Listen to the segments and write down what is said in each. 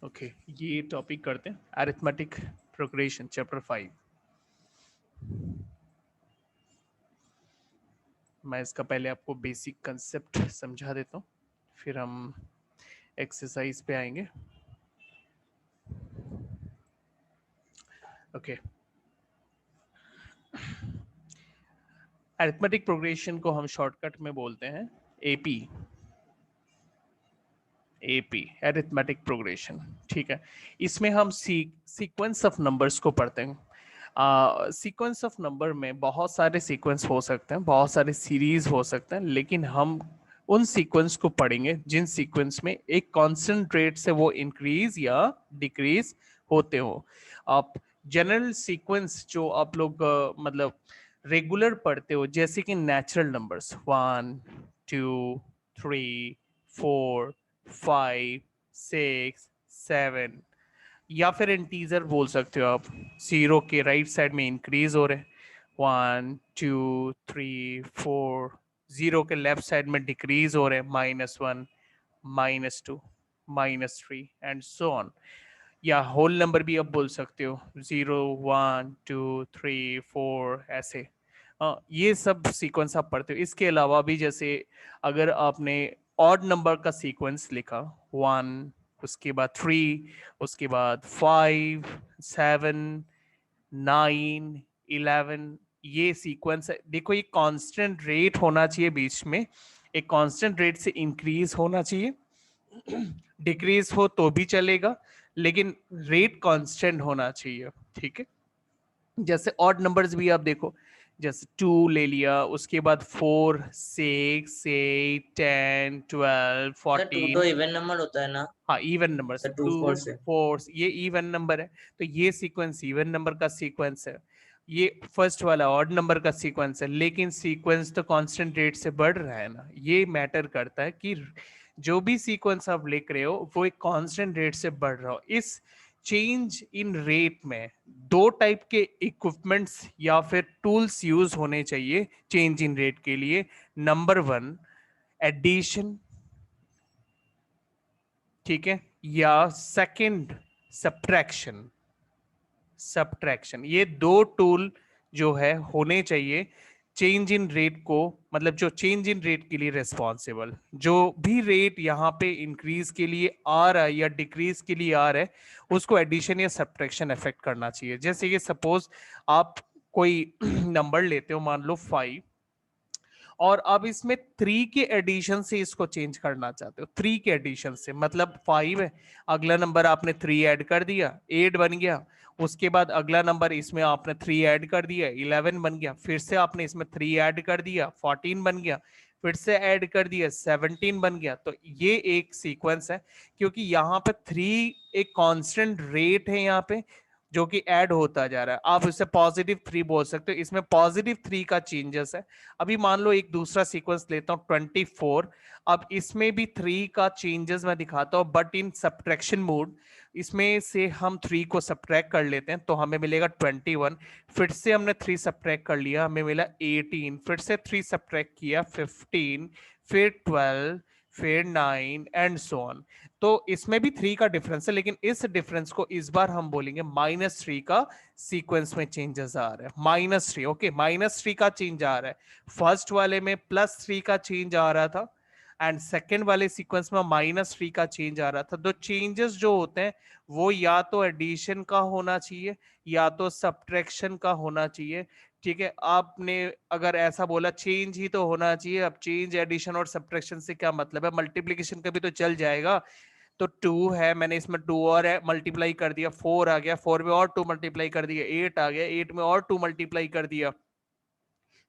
Okay, ये topic करते हैं, अरिथमेटिक प्रोग्रेशन चैप्टर 5। मैं इसका पहले आपको बेसिक कंसेप्ट समझा देता हूँ, फिर हम एक्सरसाइज पे आएंगे। ओके, अरिथमेटिक प्रोग्रेशन को हम शॉर्टकट में बोलते हैं एपी। एपी अरिथमेटिक प्रोग्रेशन, ठीक है। इसमें हम सीक्वेंस ऑफ नंबर्स को पढ़ते हैं। सीक्वेंस ऑफ नंबर में बहुत सारे सीक्वेंस हो सकते हैं, बहुत सारे सीरीज हो सकते हैं, लेकिन हम उन सीक्वेंस को पढ़ेंगे जिन सीक्वेंस में एक कांस्टेंट रेट से वो इंक्रीज या डिक्रीज होते हो। आप जनरल सीक्वेंस जो आप लोग मतलब रेगुलर पढ़ते हो, जैसे कि नेचुरल नंबर्स 1 2 3 4 5 6 7, या फिर इंटीजर बोल सकते हो आप, जीरो के राइट साइड में इंक्रीज हो रहे हैं, 1 2 3 4, जीरो के लेफ्ट साइड में डिक्रीज हो रहे हैं, -1 -2 -3 एंड सो ऑन। या होल नंबर भी आप बोल सकते हो, 0 1 2 3 4 ऐसे। ये सब सीक्वेंस आप पढ़ते हो। इसके अलावा भी जैसे अगर आपने ऑड नंबर का सीक्वेंस लिखा, 1, उसके बाद 3, उसके बाद 5 7 9 11, ये सीक्वेंस है। देखो, ये कांस्टेंट रेट होना चाहिए बीच में, एक कांस्टेंट रेट से इंक्रीज होना चाहिए, डिक्रीज हो तो भी चलेगा, लेकिन रेट कांस्टेंट होना चाहिए, ठीक है। जैसे ऑड नंबर्स भी आप देखो, जैसे 2 ले लिया, उसके बाद 4 6 8 10 12 सर 2 14। तो इवन नंबर होता है ना? हाँ, इवन नंबर्स, सर 2 2 4 से 4, ये इवन नंबर है, तो ये सीक्वेंस इवन नंबर का सीक्वेंस है। ये फर्स्ट वाला ऑड नंबर का सीक्वेंस है, लेकिन सीक्वेंस तो कांस्टेंट रेट से बढ़ रहा है ना। ये मैटर करता है कि जो भी सीक्वेंस आप लिख रहे हो वो एक कांस्टेंट रेट से बढ़ रहा हो। इस चेंज इन रेट में दो टाइप के इक्विपमेंट्स या फिर टूल्स यूज होने चाहिए चेंज इन रेट के लिए। नंबर 1, एडिशन, ठीक है, या सेकंड, सब्ट्रैक्शन। सब्ट्रैक्शन, ये दो टूल जो है होने चाहिए चेंज इन रेट को, मतलब जो चेंज इन रेट के लिए रिस्पॉन्सिबल, जो भी रेट यहाँ पे इंक्रीज के लिए आ रहा है या डिक्रीज के लिए आ रहा है, उसको एडिशन या सब्ट्रैक्शन इफेक्ट करना चाहिए। जैसे कि सपोज आप कोई नंबर लेते हो, मान लो 5, और अब इसमें 3 के एडिशन से इसको चेंज करना चाहते हो। 3 के एडिशन से मतलब 5 है, अगला नंबर आपने 3 ऐड कर दिया, 8 बन गया। उसके बाद अगला नंबर इसमें आपने 3 ऐड कर दिया, 11 बन गया। फिर से आपने इसमें 3 ऐड कर दिया, 14 बन गया। फिर से ऐड कर दिया, 17 बन गया। तो ये एक सीक्वेंस है, क्योंकि यहाँ पे 3 एक कांस्टेंट रेट है यहाँ पे, जो कि ऐड होता जा रहा है। आप इसे +3 बोल सकते हो, इसमें +3 का चेंजेस है। अभी मान लो एक दूसरा सीक्वेंस लेता हूं, 24। अब इसमें भी 3 का चेंजेस मैं दिखाता हूं, बट इन सब्ट्रैक्शन मोड। इसमें से हम 3 को सब्ट्रैक्ट कर लेते हैं तो हमें मिलेगा 21। फिर से हमने 3 सब्ट्रैक्ट कर लिया, हमें मिला 18। फिर से 3 सब्ट्रैक्ट किया, 15। फिर 12, फिर 9 एंड सो ऑन। तो इसमें भी 3 का डिफरेंस है, लेकिन इस डिफरेंस को इस बार हम बोलेंगे -3 का सीक्वेंस में चेंजेस आ रहा है। -3, ओके, -3 का चेंज आ रहा है। फर्स्ट वाले में +3 का चेंज आ रहा था, एंड सेकेंड वाले सीक्वेंस में -3 का चेंज आ रहा था। तो चेंजेस जो होते हैं वो या तो एडिशन का होना चाहिए या तो सब्ट्रैक्शन का होना चाहिए, ठीक है। आपने अगर ऐसा बोला चेंज ही तो होना चाहिए, अब चेंज, एडिशन और सब्ट्रैक्शन से क्या मतलब है? मल्टीप्लीकेशन का भी तो चल जाएगा। तो 2 है, मैंने इसमें 2 और है मल्टीप्लाई कर दिया, 4 आ गया, 4 में और 2 मल्टीप्लाई कर दिया, 8 आ गया, 8 में और 2 मल्टीप्लाई कर दिया,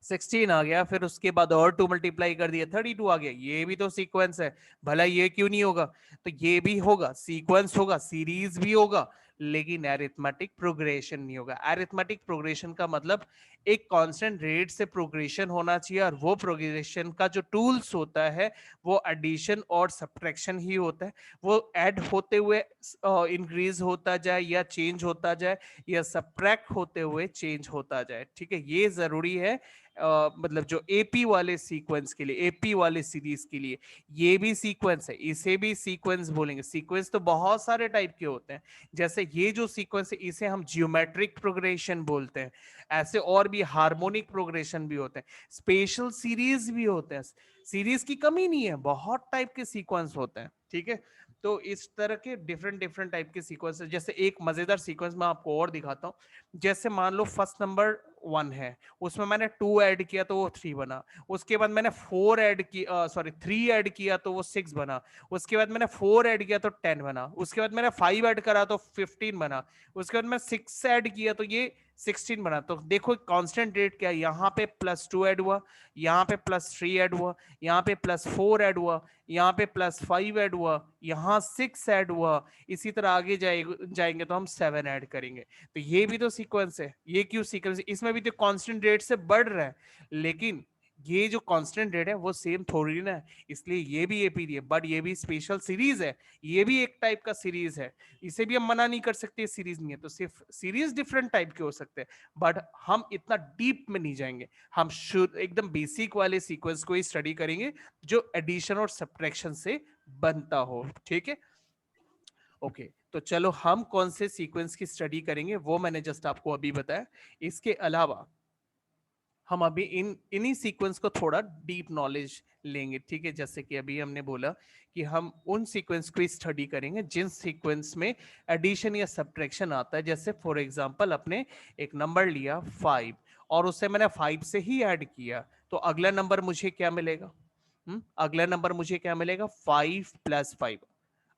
16 आ गया। फिर उसके बाद और 2 मल्टीप्लाई कर दिया, 32 आ गया। ये भी तो सीक्वेंस है, भला ये क्यों नहीं होगा? तो ये भी होगा, सीक्वेंस होगा, सीरीज भी होगा, लेकिन एरिथमेटिक प्रोग्रेशन नहीं होगा। एरिथमेटिक प्रोग्रेशन का मतलब एक कांस्टेंट रेट से प्रोग्रेशन होना चाहिए, और वो प्रोग्रेशन का जो टूल्स होता है वो एडिशन और सब्ट्रैक्शन ही होता है। वो ऐड होते हुए इंक्रीज होता जाए या चेंज होता जाए, या सब्ट्रैक्ट होते हुए चेंज होता जाए, ठीक है। ये जरूरी है मतलब जो एपी वाले सीक्वेंस के लिए, एपी वाले सीरीज के लिए ये भी सीक्वेंस है, इसे भी सीक्वेंस बोलेंगे। सीक्वेंस तो बहुत सारे टाइप के होते हैं, जैसे ये जो सीक्वेंस है इसे हम जियोमेट्रिक प्रोग्रेशन बोलते हैं, ऐसे और भी हार्मोनिक प्रोग्रेशन भी होते हैं, स्पेशल सीरीज भी होते हैं। सीरीज की कमी नहीं है, बहुत टाइप के सीक्वेंस होते हैं, ठीक है। तो इस तरह के डिफरेंट डिफरेंट टाइप के सीक्वेंस है। जैसे एक मजेदार सीक्वेंस मैं आपको और दिखाता हूं। जैसे मान लो फर्स्ट नंबर 1 है, उसमें मैंने 2 ऐड किया तो वो 3 बना, उसके बाद मैंने 4 ऐड किया, सॉरी 3 ऐड किया तो वो 6 बना, उसके बाद मैंने 4 ऐड किया तो 10 बना, उसके बाद मैंने 5 ऐड करा तो 15 बना, उसके बाद मैं 6 ऐड किया तो ये 16 बना। तो देखो कांस्टेंट रेट क्या है, यहाँ पे +2 ऐड हुआ, यहाँ पे +3 ऐड हुआ, यहाँ पे +4 ऐड हुआ, यहाँ पे +5 ऐड हुआ, यहाँ 6 ऐड हुआ, इसी तरह आगे जाएंगे तो हम 7 ऐड करेंगे। तो ये भी तो सीक्वेंस है। ये क्यों सीक्वेंस? इसमें भी तो कांस्टेंट रेट से बढ़ रहा है, लेकिन ये जो कांस्टेंट रेट है वो सेम थोड़ी ना है, इसलिए ये भी एपी है, बट ये भी स्पेशल सीरीज है, ये भी एक टाइप का सीरीज है, इसे भी हम मना नहीं कर सकते सीरीज नहीं है। तो सिर्फ सीरीज डिफरेंट टाइप के हो सकते हैं, बट हम इतना डीप में नहीं जाएंगे, हम एकदम बेसिक वाले सीक्वेंस को ही स्टडी करेंगे जो एडिशन और सब्ट्रैक्शन से बनता हो, ठीक है। ओके, तो चलो हम कौन से सीक्वेंस की स्टडी करेंगे वो मैंने जस्ट आपको अभी बताया। इसके अलावा हम अभी इन्हीं सीक्वेंस को थोड़ा डीप नॉलेज लेंगे, ठीक है। जैसे कि अभी हमने बोला कि हम उन सीक्वेंस को स्टडी करेंगे जिन सीक्वेंस में एडिशन या सब्ट्रैक्शन आता है। जैसे फॉर एग्जांपल अपने एक नंबर लिया 5 और उससे मैंने 5 से ही ऐड किया, तो अगला नंबर मुझे क्या मिलेगा? अगला नंबर मुझे क्या मिलेगा? 5 + 5,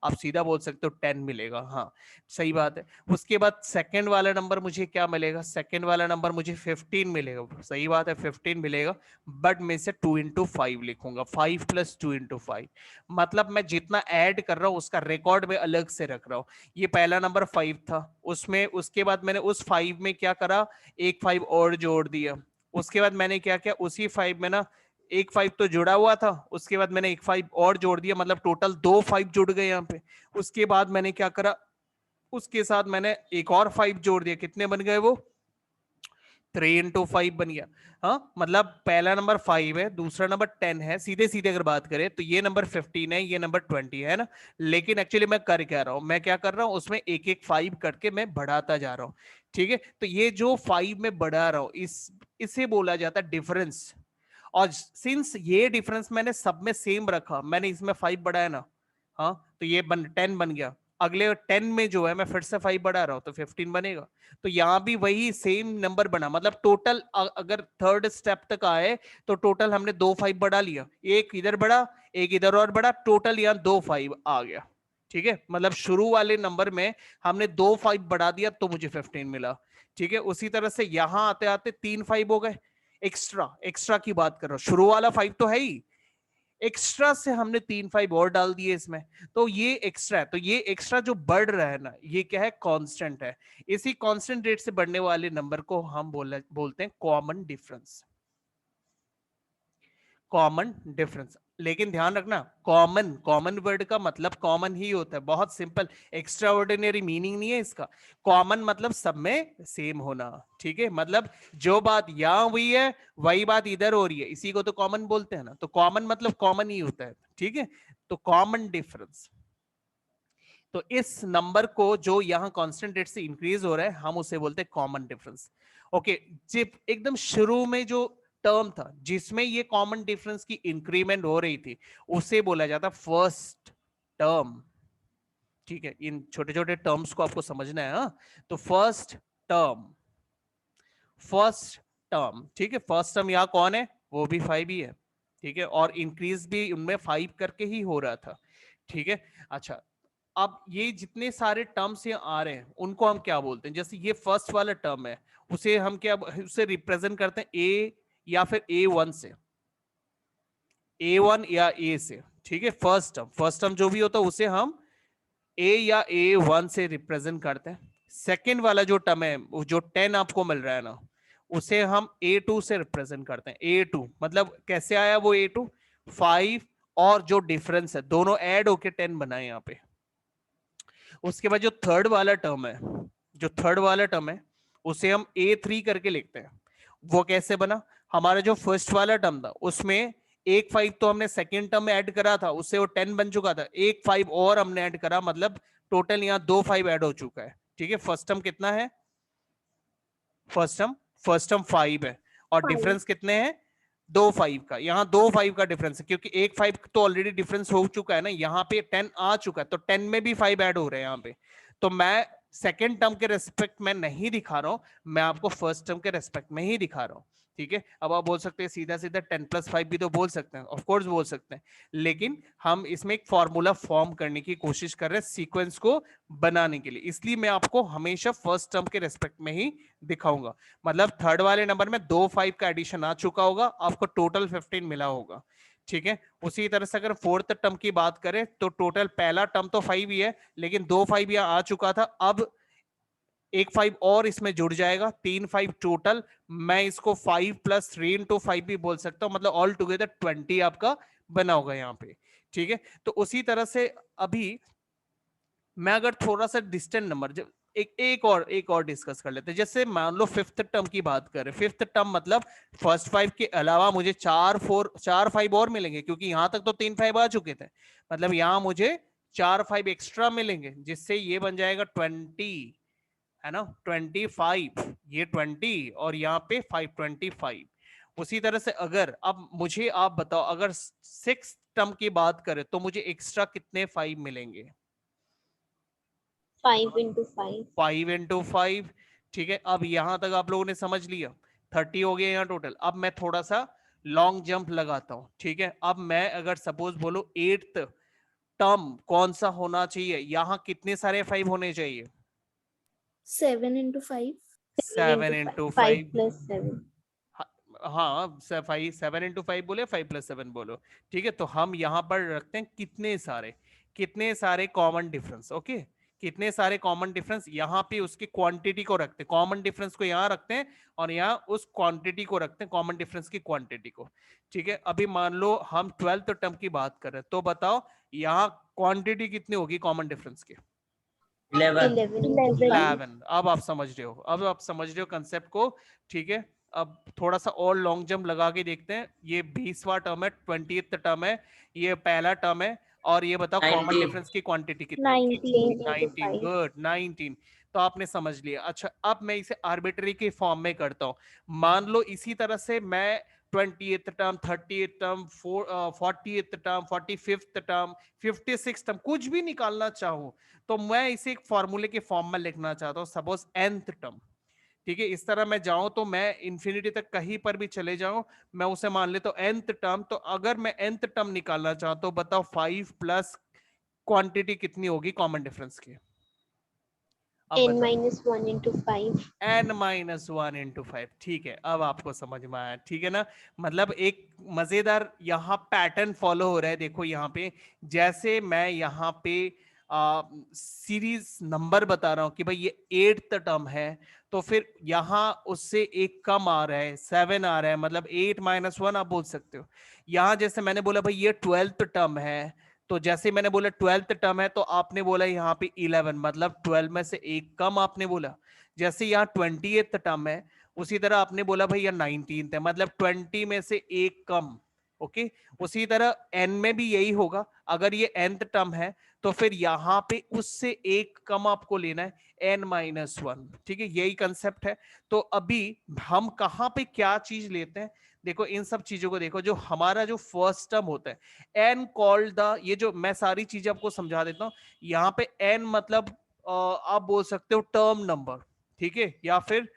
आप सीधा बोल सकते हो 10 मिलेगा। हाँ, सही बात है। उसके बाद सेकंड वाला नंबर मुझे क्या मिलेगा? सेकंड वाला नंबर मुझे 15 मिलेगा, सही बात है 15 मिलेगा, बट मैं इसे 2 × 5 लिखूंगा, 5 + 2 × 5, मतलब मैं जितना ऐड कर रहा हूं उसका रिकॉर्ड में अलग से रख रहा हूं। ये पहला नंबर 5 था, उसमें उसके बाद मैंने उस 5 में क्या करा, एक 5 और जोड़ दिया। उसके बाद मैंने क्या किया, उसी 5 में ना एक 5 तो जुड़ा हुआ था, उसके बाद मैंने एक 5 और जोड़ दिया, मतलब टोटल 2 5 जुड़ गए यहाँ पे। उसके बाद मैंने क्या करा, उसके साथ मैंने एक और 5 जोड़ दिया, कितने बन गए वो? 3 × 5 बन गया। हाँ, मतलब पहला नंबर 5 है, दूसरा नंबर 10 है, सीधे सीधे अगर बात करें तो ये नंबर 15 है, ये नंबर 20 है ना। लेकिन एक्चुअली मैं कर क्या रहा हूं, मैं क्या कर रहा हूं, उसमें एक एक 5 करके मैं बढ़ाता जा रहा हूं, ठीक है। तो ये जो 5 में बढ़ा रहा हूं इसे बोला जाता है डिफरेंस। और सिंस ये डिफरेंस मैंने सब में सेम रखा, मैंने इसमें 5 बढ़ाया ना, हाँ, तो ये 10 बन गया। अगले 10 में जो है मैं फिर से 5 बढ़ा रहा हूं तो 15 बनेगा। तो यहां भी वही सेम नंबर बना, मतलब टोटल अगर थर्ड स्टेप तक आए तो टोटल हमने 2 5 बढ़ा लिया, एक इधर बढ़ा एक इधर और बढ़ा, टोटल यहां 2 5 आ गया, ठीक है। मतलब शुरू वाले नंबर में हमने 2 5 बढ़ा दिया तो मुझे 15 मिला, ठीक है। उसी तरह से यहां आते आते 3 5 हो गए, एक्स्ट्रा एक्स्ट्रा की बात कर रहा हूं, शुरू वाला 5 तो है ही, एक्स्ट्रा से हमने 3 5 और डाल दिए इसमें, तो ये एक्स्ट्रा है। तो ये एक्स्ट्रा जो बढ़ रहा है ना, ये क्या है? कांस्टेंट है। इसी कांस्टेंट रेट से बढ़ने वाले नंबर को हम बोलते हैं कॉमन डिफरेंस, कॉमन डिफरेंस। लेकिन ध्यान रखना, कॉमन कॉमन वर्ड का मतलब कॉमन ही होता है, बहुत सिंपल, एक्स्ट्रा ऑर्डिनरी मीनिंग नहीं है इसका। कॉमन मतलब सब में सेम होना, ठीक है। मतलब जो बात यहां हुई है वही बात इधर हो रही है, इसी को तो कॉमन बोलते हैं ना। तो कॉमन मतलब कॉमन ही होता है, ठीक है। तो कॉमन डिफरेंस, तो इस नंबर को जो यहां कांस्टेंट रेट से इंक्रीज हो रहा है हम उसे बोलते हैं कॉमन डिफरेंस। ओके, जब एकदम शुरू में जो टर्म था जिसमें ये कॉमन डिफरेंस की इंक्रीमेंट हो रही थी उसे बोला जाता फर्स्ट टर्म, ठीक है। इन छोटे छोटे टर्म्स को आपको समझना है, हाँ। तो फर्स्ट टर्म, फर्स्ट टर्म, ठीक है। फर्स्ट टर्म यहां कौन है? वो भी 5 ही है, ठीक है, और इंक्रीज भी उनमें 5 करके ही हो रहा था, ठीक है। अच्छा, अब ये जितने सारे टर्म्स यहाँ आ रहे हैं उनको हम क्या बोलते हैं? जैसे ये फर्स्ट वाला टर्म है, उसे हम क्या, उसे रिप्रेजेंट करते हैं ए या फिर A1 से, A1 या A से, ठीक है। फर्स्ट टर्म जो भी होता है उसे हम A या A1 से रिप्रेजेंट करते हैं। सेकेंड वाला जो टर्म है, जो 10 आपको मिल रहा है ना, उसे हम A2 से रिप्रेजेंट करते हैं। A2 मतलब कैसे आया वो A2? 5 और जो डिफरेंस है दोनों ऐड होके 10 बना है यहाँ पे। उसके बाद जो थर्ड वाला टर्म है, जो थर्ड वाला टर्म है उसे हम A3 करके लिखते हैं। वो कैसे बना? हमारा जो फर्स्ट वाला टर्म था उसमें एक 5 तो हमने सेकेंड टर्म में ऐड करा था, उससे वो 10 बन चुका था, एक 5 और हमने ऐड करा, मतलब टोटल यहाँ 2 5 ऐड हो चुका है। ठीक है, फर्स्ट टर्म कितना है, फर्स्ट टर्म 5 है, और 5 डिफरेंस कितने हैं, 2 5 का। यहाँ 2 5 का डिफरेंस है, क्योंकि एक 5 तो ऑलरेडी डिफरेंस हो चुका है ना, यहाँ पे 10 आ चुका है, तो 10 में भी 5 ऐड हो रहे हैं यहाँ पे। तो मैं सेकेंड टर्म के रेस्पेक्ट में नहीं दिखा रहा हूं, मैं आपको फर्स्ट टर्म के रेस्पेक्ट में ही दिखा रहा हूं। ठीक है, अब आप बोल सकते हैं सीधा सीधा 10+5 भी तो बोल सकते हैं, ऑफ कोर्स बोल सकते हैं, लेकिन हम इसमें एक फॉर्मूला फॉर्म करने की कोशिश कर रहे हैं सीक्वेंस को बनाने के लिए, इसलिए मैं आपको हमेशा फर्स्ट टर्म के रेस्पेक्ट में ही दिखाऊंगा। मतलब थर्ड वाले नंबर में 2 5 का एडिशन आ चुका होगा, आपको टोटल 15 मिला होगा। ठीक है, उसी तरह से अगर फोर्थ टर्म की बात करें तो टोटल पहला टर्म तो 5 ही है, लेकिन 2 5 यहाँ आ चुका था, अब एक 5 और इसमें जुड़ जाएगा, 3 5 टोटल। मैं इसको 5 + 3 × 5 भी बोल सकता हूं, मतलब ऑल टुगेदर 20 आपका बना होगा यहाँ पे। ठीक है, तो उसी तरह से अभी मैं अगर थोड़ा सा डिस्टेंट नंबर, जब एक और डिस्कस कर लेते हैं, जैसे मान लो फिफ्थ टर्म की बात करें, फिफ्थ टर्म मतलब फर्स्ट 5 के अलावा मुझे 4 5 और मिलेंगे, क्योंकि यहां तक तो 3 5 आ चुके थे, मतलब यहां मुझे 4 5 एक्स्ट्रा मिलेंगे, जिससे ये बन जाएगा 20, है ना, 25, ये 20 और यहाँ पे 5 25। उसी तरह से अगर अब मुझे आप बताओ, अगर सिक्स टर्म की बात करें तो मुझे एक्स्ट्रा कितने 5 मिलेंगे, 5 × 5 5 × 5। ठीक है, अब यहां तक आप लोगों ने समझ लिया, 30 हो गया यहाँ टोटल। अब मैं थोड़ा सा लॉन्ग जंप लगाता हूं। ठीक है, अब मैं अगर सपोज बोलो एट्थ टर्म कौन सा होना चाहिए, यहां कितने सारे 5 होने चाहिए, 7 × 5 7 5 × 5 5। + 7 हाँ 7 × 5 बोले, 5 + 7 बोलो। ठीक है, तो हम यहां पर रखते हैं कितने सारे कॉमन डिफरेंस। ओके, कितने सारे कॉमन डिफरेंस, यहाँ पे उसकी क्वांटिटी को रखते हैं, कॉमन डिफरेंस को यहाँ रखते हैं, और यहाँ उस क्वांटिटी को रखते हैं, कॉमन डिफरेंस की क्वांटिटी को। ठीक है, अभी मान लो हम 12th टर्म की बात कर रहे हैं, तो बताओ यहाँ क्वांटिटी कितनी होगी कॉमन डिफरेंस की, 11 × 5 11। अब आप समझ रहे हो, अब आप समझ रहे हो कंसेप्ट को। ठीक है, अब थोड़ा सा और लॉन्ग जंप लगा के देखते हैं, ये 20वां टर्म है, 20th टर्म है, ये पहला टर्म है, और ये बताओ कॉमन डिफरेंस की क्वांटिटी कितनी होगी, 19 × 19। 5 गुड, 19। तो आपने समझ लिया। अच्छा, अब मैं इसे आर्बिट्री के फॉर्म में करता हूं। मान लो इसी तरह से मैं 20th term, 30th term, 40th term, 45th term, 56th term कुछ भी निकालना चाहूं, तो मैं इसे एक फॉर्मूले के फॉर्म में लिखना चाहता हूं, सपोज nth टर्म। ठीक है, इस तरह मैं जाऊं तो मैं इंफिनिटी तक कहीं पर भी चले जाऊं, मैं उसे मान लेता हूं nth टर्म। तो अगर मैं nth टर्म निकालना चाहता हूं, बताओ 5 प्लस क्वांटिटी कितनी होगी कॉमन डिफरेंस की, अब n बताओ। - 1 × 5 n-1 × 5। ठीक है, अब आपको समझ में आया। ठीक है ना, मतलब एक मजेदार यहाँ पैटर्न फॉलो हो रहा है। देखो यहाँ पे, जैसे मैं यहाँ पे सीरीज नंबर बता रहा हूं कि भाई ये 8th टर्म है, तो फिर यहाँ उससे एक कम आ रहा है, 7 आ रहा है, मतलब 8 - 1 आप बोल सकते हो। यहाँ जैसे मैंने बोला भाई ये 12th टर्म है, तो जैसे मैंने बोला 12th टर्म है, तो आपने बोला यहाँ पे 11, मतलब 12 में से एक कम आपने बोला। जैसे यहाँ 20th टर्म है, उसी तरह आपने बोला भाई यहाँ 19th है, मतलब 20 में से एक कम। ओके, उसी तरह n में भी यही होगा, अगर ये nth टर्म है तो फिर यहां पे उससे एक कम आपको लेना है, n-1। ठीक है, यही कंसेप्ट है। तो अभी हम कहां पे क्या चीज लेते हैं, देखो इन सब चीजों को देखो, जो हमारा जो फर्स्ट टर्म होता है n कॉल्ड द, ये जो मैं सारी चीजें आपको समझा देता हूं, यहाँ पे n मतलब आप बोल सकते हो टर्म नंबर। ठीक है, या फिर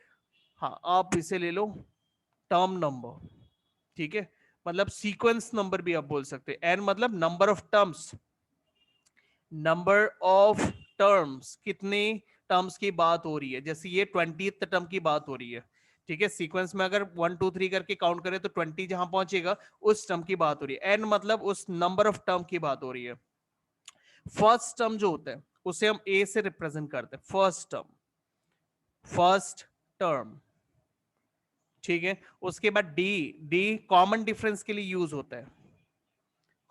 हाँ आप इसे ले लो टर्म नंबर। ठीक है, मतलब सीक्वेंस नंबर भी आप बोल सकते हैं। एन मतलब number of terms, number of terms, कितने टर्म्स की बात हो रही है, जैसे ये 20th टर्म की बात हो रही है। ठीक है, सीक्वेंस में अगर 1 2 3 करके काउंट करें तो 20 जहां पहुंचेगा उस टर्म की बात हो रही है। एन मतलब उस नंबर ऑफ टर्म की बात हो रही है। फर्स्ट टर्म जो होता है उसे हम ए से रिप्रेजेंट करते हैं, फर्स्ट टर्म, फर्स्ट टर्म। ठीक है, उसके बाद डी, डी कॉमन डिफरेंस के लिए यूज होता है।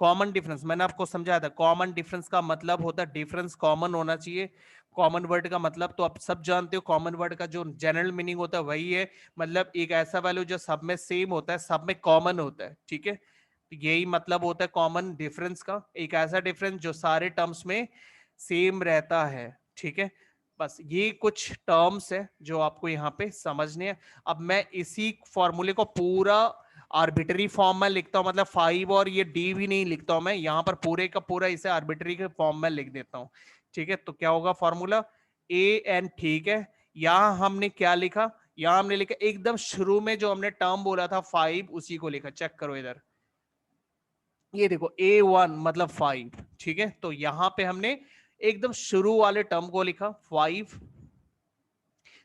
कॉमन डिफरेंस मैंने आपको समझाया था, कॉमन डिफरेंस का मतलब होता है डिफरेंस कॉमन होना चाहिए। कॉमन वर्ड का मतलब तो आप सब जानते हो, कॉमन वर्ड का जो जनरल मीनिंग होता है वही है, मतलब एक ऐसा वैल्यू जो सब में सेम होता है, सब में कॉमन होता है, ठीक है। तो यही मतलब होता है कॉमन डिफरेंस का, एक ऐसा डिफरेंस जो सारे टर्म्स में सेम रहता है, ठीक है। बस ये कुछ टर्म्स है जो आपको यहाँ पे समझने हैं। अब मैं इसी फॉर्मूले को पूरा आर्बिट्री फॉर्म में लिखता हूं, मतलब 5 और ये डी भी नहीं लिखता हूं मैं यहाँ पर, पूरे का पूरा इसे आर्बिट्री के फॉर्म में लिख देता हूं, ठीक है। तो क्या होगा फॉर्मूला ए एन, ठीक है। यहां हमने क्या लिखा, यहां हमने लिखा एकदम शुरू में जो हमने टर्म बोला था 5, उसी को लिखा, चेक करो इधर, ये देखो A1 मतलब 5, ठीक है। तो यहां पे हमने एकदम शुरू वाले टर्म को लिखा 5,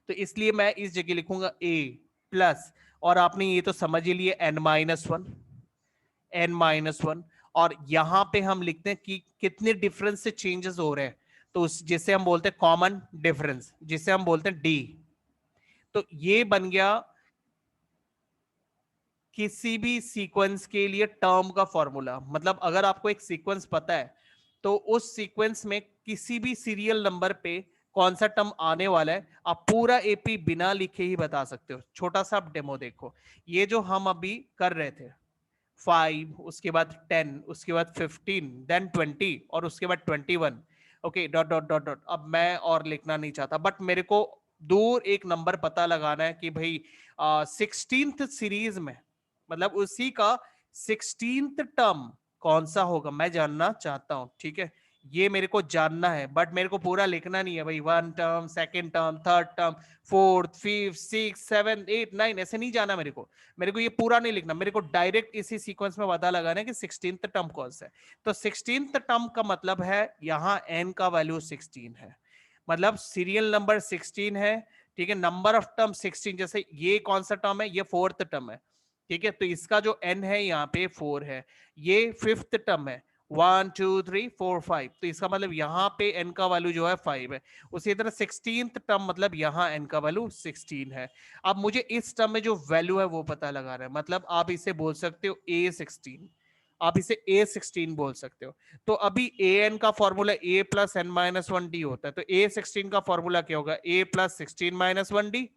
तो इसलिए मैं इस जगह लिखूंगा A प्लस, और आपने ये तो समझ ही लिया n-1, और यहां पे हम लिखते हैं कि कितने डिफरेंस से चेंजेस हो रहे हैं, तो उस जिसे हम बोलते हैं कॉमन डिफरेंस, जिसे हम बोलते हैं D। तो ये बन गया किसी भी सीक्वेंस के लिए टर्म का फॉर्मूला। मतलब अगर आपको एक सीक्वेंस पता है तो उस सीक्वेंस में किसी भी सीरियल नंबर पे कौन सा टर्म आने वाला है, आप पूरा एपी बिना लिखे ही बता सकते हो। छोटा सा आप डेमो देखो, ये जो हम अभी कर रहे थे 5, उसके बाद 10, उसके बाद 15, देन 20 और उसके बाद 21, okay, dot dot dot dot. अब मैं और लिखना नहीं चाहता, बट मेरे को दूर एक नंबर पता लगाना है कि भाई 16th सीरीज में, मतलब उसी का 16th टर्म कौन सा होगा, मैं जानना चाहता हूं, ठीक है। ये मेरे को जानना है, बट मेरे को पूरा लिखना नहीं है भाई, 1 term, second term, third term, fourth, fifth, six, seven, 8, 9, ऐसे नहीं जाना मेरे को। मेरे को ये पूरा नहीं लिखना, मेरे को डायरेक्ट इसी सीक्वेंस में पता लगाना है कि 16th टर्म कौन सा है। तो 16th टर्म का मतलब है यहाँ n का वैल्यू 16 है, मतलब सीरियल नंबर 16 है, ठीक है। नंबर ऑफ टर्म 16, जैसे ये कौन सा टर्म है, ये 4th टर्म है, ठीक है। तो इसका जो n है यहाँ पे 4 है, ये 5th टर्म है, 1 2 3 4 5, तो इसका मतलब यहाँ पे n का वैल्यू जो है 5 है। उसी तरह 16th टर्म मतलब यहाँ n का वैल्यू 16 है। अब मुझे इस टर्म में जो वैल्यू है वो पता लगा रहा है, मतलब आप इसे बोल सकते हो A16, आप इसे A16 बोल सकते हो। तो अभी an का formula a plus n minus 1d होता है, तो A16 का फॉर्मूला क्या होगा, a plus 16 minus 1d,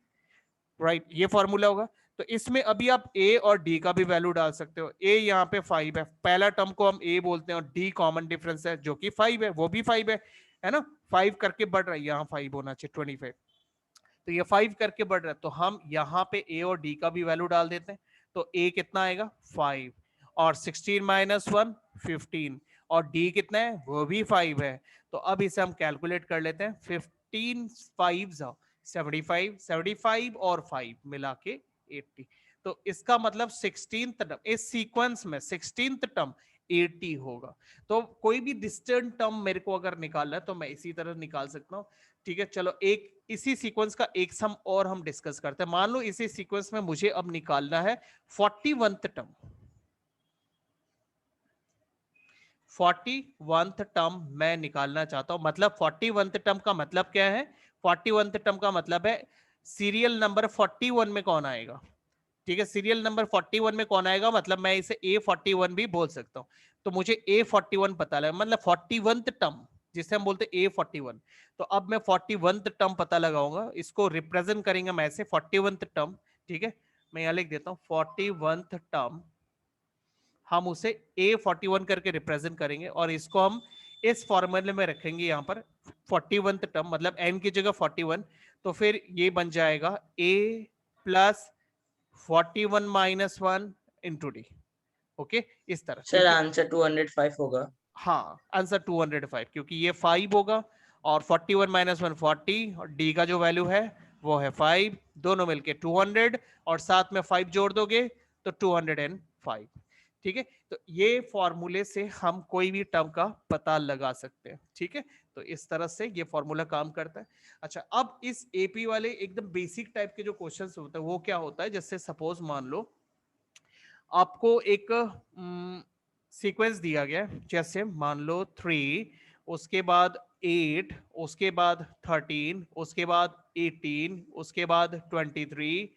right, ये फॉर्मूला होगा। तो इसमें अभी आप a और d का भी वैल्यू डाल सकते हो। a यहाँ पे 5 है, पहला टर्म को हम a बोलते हैं, और d कॉमन डिफरेंस है जो कि 5 है, वो भी 5 है ना, 5 करके बढ़ रहा है, यहाँ 5 होना चाहिए 25, तो ये 5 करके बढ़ रहा है, तो हम यहाँ पे a और d का भी वैल्यू डाल देते हैं। तो a कितना आएगा 5, और 16 माइनस 1 15, और d कितना है वो भी 5 है। तो अब इसे हम कैलकुलेट कर लेते हैं, 15 5 75, 75 और 5 मिला के 80। तो इसका मतलब 16th टर्म इस सीक्वेंस में 16th टर्म 80 होगा। तो कोई भी डिस्टेंट टर्म मेरे को अगर निकालना है तो मैं इसी तरह निकाल सकता हूं, ठीक है। चलो एक इसी सीक्वेंस का एक सम और हम डिस्कस करते हैं। मान लो इसी सीक्वेंस में मुझे अब निकालना है 41th टर्म, 41th टर्म मैं निकालना चाहता हूं। मतलब 41th टर्म का मतलब क्या है, 41th टर्म का मतलब है सीरियल नंबर 41 में कौन आएगा, ठीक है। सीरियल नंबर 41 में कौन आएगा, मतलब मैं इसे A41 भी बोल सकता हूं। तो मुझे A41 पता लगा, मतलब 41th टर्म जिसे हम बोलते हैं A41। तो अब मैं 41th टर्म पता लगाऊंगा, इसको रिप्रेजेंट करेंगे मैं ऐसे 41th टर्म, ठीक है। मैं यहां लिख देता हूं 41th टर्म, हम उसे A41 करके रिप्रेजेंट करेंगे, और इसको हम इस फॉर्मूले में रखेंगे यहाँ पर 41th टर्म, मतलब n की जगह 41, तो फिर ये बन जाएगा A plus 41 minus 1 into D, okay, इस तरह, सर क्योंकि आंसर 205 होगा। हाँ आंसर 205, क्योंकि ये 5 होगा, और 41 माइनस 1 40, और डी का जो वैल्यू है वो है 5, दोनों मिलके 200, और साथ में 5 जोड़ दोगे तो 205, ठीक है। तो ये फॉर्मूले से हम कोई भी टर्म का पता लगा सकते हैं, ठीक है। तो इस तरह से ये फॉर्मूला काम करता है। अच्छा, अब इस एपी वाले एकदम बेसिक टाइप के जो क्वेश्चंस होते हैं वो क्या होता है, जैसे सपोज मान लो आपको एक सीक्वेंस दिया गया, जैसे मान लो 3, उसके बाद 8, उसके बाद 13, उसके बाद 18, उसके बाद 23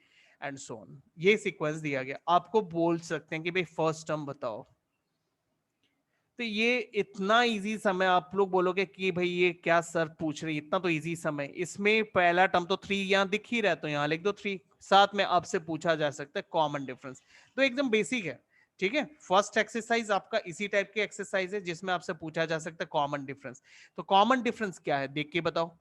एंड सो ऑन, ये सीक्वेंस दिया गया। आपको बोल सकते हैं कि भाई फर्स्ट टर्म बताओ, तो ये इतना इजी समय, आप लोग बोलोगे कि भाई ये क्या सर पूछ रहे हैं, इतना तो इजी समय। इसमें पहला टर्म तो 3 यहाँ दिख ही रहा है, तो यहाँ लिख दो 3। साथ में आपसे पूछा जा सकता है कॉमन डिफरेंस, तो एकदम बेसिक है। ठीक है, फर्स्ट एक्सरसाइज आपका इसी टाइप की एक्सरसाइज है जिसमें आपसे पूछा जा सकता है कॉमन डिफरेंस। तो कॉमन डिफरेंस क्या है देख के बताओ।